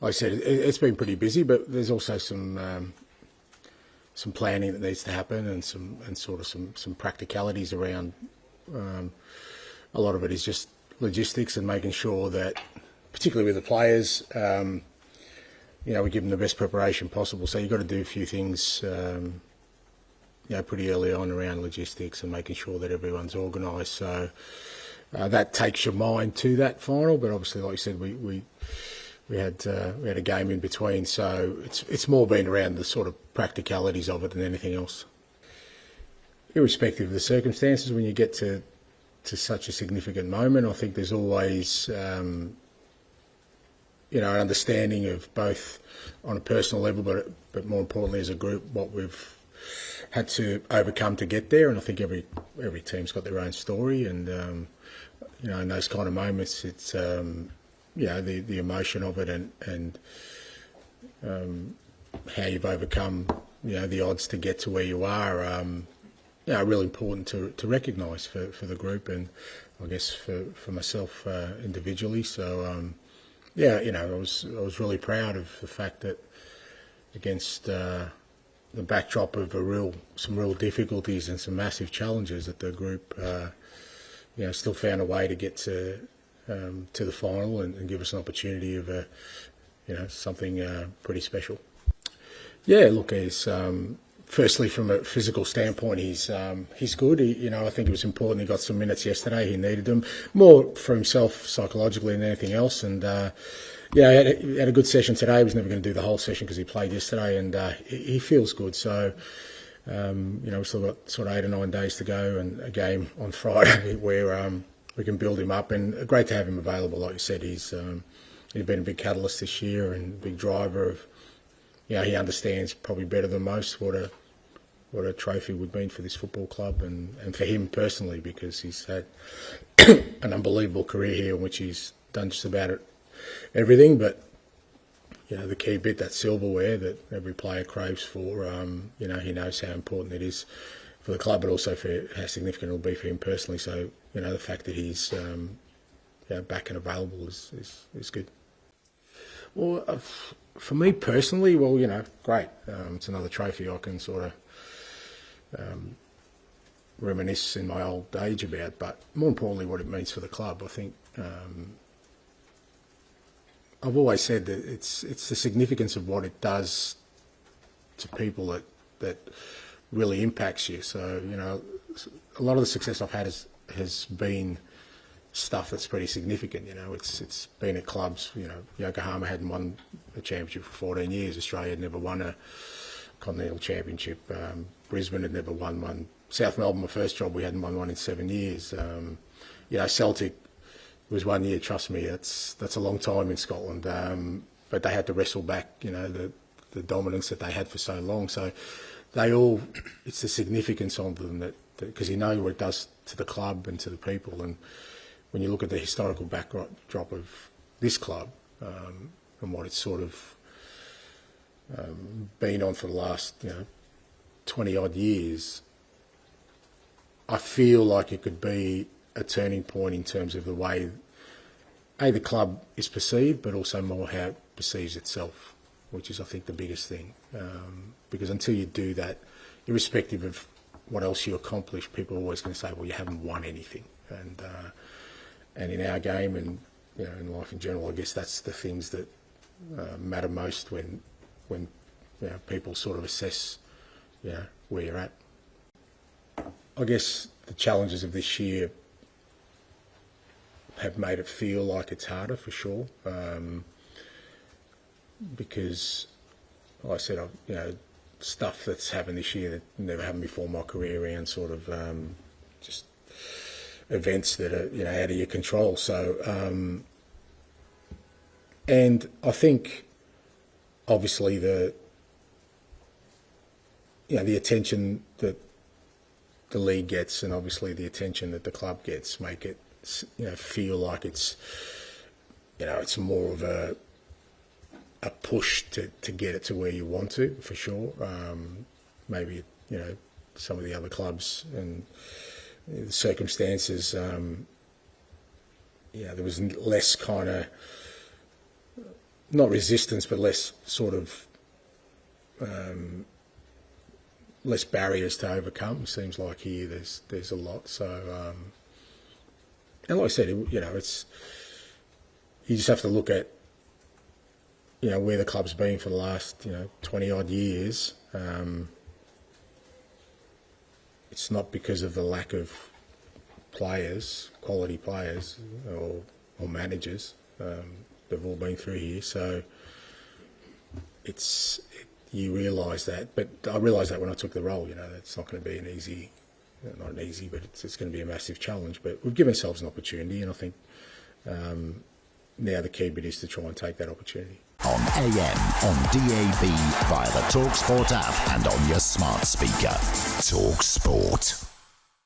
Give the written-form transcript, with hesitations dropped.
like I said, it's been pretty busy, but there's also some planning that needs to happen, and some practicalities around. A lot of it is just logistics and making sure that, particularly with the players, we give them the best preparation possible. So you've got to do a few things, pretty early on around logistics and making sure that everyone's organised. So that takes your mind to that final. But obviously, like you said, we had a game in between, so it's more been around the sort of practicalities of it than anything else. Irrespective of the circumstances, when you get to such a significant moment, I think there's always an understanding of both on a personal level, but more importantly as a group, what we've had to overcome to get there. And I think every team's got their own story, and in those kind of moments, it's the emotion of it and how you've overcome the odds to get to where you are. Really important to recognise for the group, and I guess for myself individually. So I was really proud of the fact that against the backdrop of some real difficulties and some massive challenges, that the group still found a way to get to the final and give us an opportunity of something pretty special. Yeah, look, he's firstly from a physical standpoint, he's good. I think it was important he got some minutes yesterday. He needed them more for himself psychologically than anything else. And he had a good session today. He was never going to do the whole session because he played yesterday, and he feels good. So we've still got sort of 8 or 9 days to go, and a game on Friday where we can build him up. And great to have him available. Like you said, he's been a big catalyst this year and a big driver of. He understands probably better than most what a trophy would mean for this football club and for him personally, because he's had an unbelievable career here in which he's done just about everything. But the key bit, that silverware that every player craves for, he knows how important it is for the club, but also for how significant it will be for him personally. So the fact that he's back and available is good. Well, for me personally, great. It's another trophy I can sort of reminisce in my old age about, but more importantly what it means for the club. I think I've always said that it's the significance of what it does to people that really impacts you. So, a lot of the success I've had has been stuff that's pretty significant. It's been at clubs. Yokohama hadn't won a championship for 14 years. Australia had never won a continental championship. Brisbane had never won one. South Melbourne, my first job, we hadn't won one in 7 years. Celtic was 1 year. Trust me, that's a long time in Scotland. But they had to wrestle back, the dominance that they had for so long. So it's the significance of them that because you know what it does to the club and to the people. And when you look at the historical backdrop of this club and what it's sort of been on for the last 20 odd years, I feel like it could be a turning point in terms of the way the club is perceived, but also more how it perceives itself, which is I think the biggest thing. Because until you do that, irrespective of what else you accomplish, people are always going to say, well, you haven't won anything. And in our game and in life in general, I guess that's the things that matter most when people sort of assess where you're at. I guess the challenges of this year have made it feel like it's harder for sure, because, like I said, stuff that's happened this year that never happened before in my career around sort of just events that are out of your control. So, and I think obviously the attention that the league gets and obviously the attention that the club gets make it feel like it's it's more of a push to get it to where you want to, for sure. Maybe some of the other clubs and the circumstances, there was less kind of not resistance, but less sort of less barriers to overcome. Seems like here there's a lot. So, and like I said, it's you just have to look at where the club's been for the last 20 odd years. It's not because of the lack of players, quality players, or managers. They've all been through here, so you realise that. But I realised that when I took the role. It's not going to be not an easy, but it's going to be a massive challenge. But we've given ourselves an opportunity, and I think now the key bit is to try and take that opportunity. On AM, on DAB, via the talkSPORT app, and on your smart speaker. talkSPORT.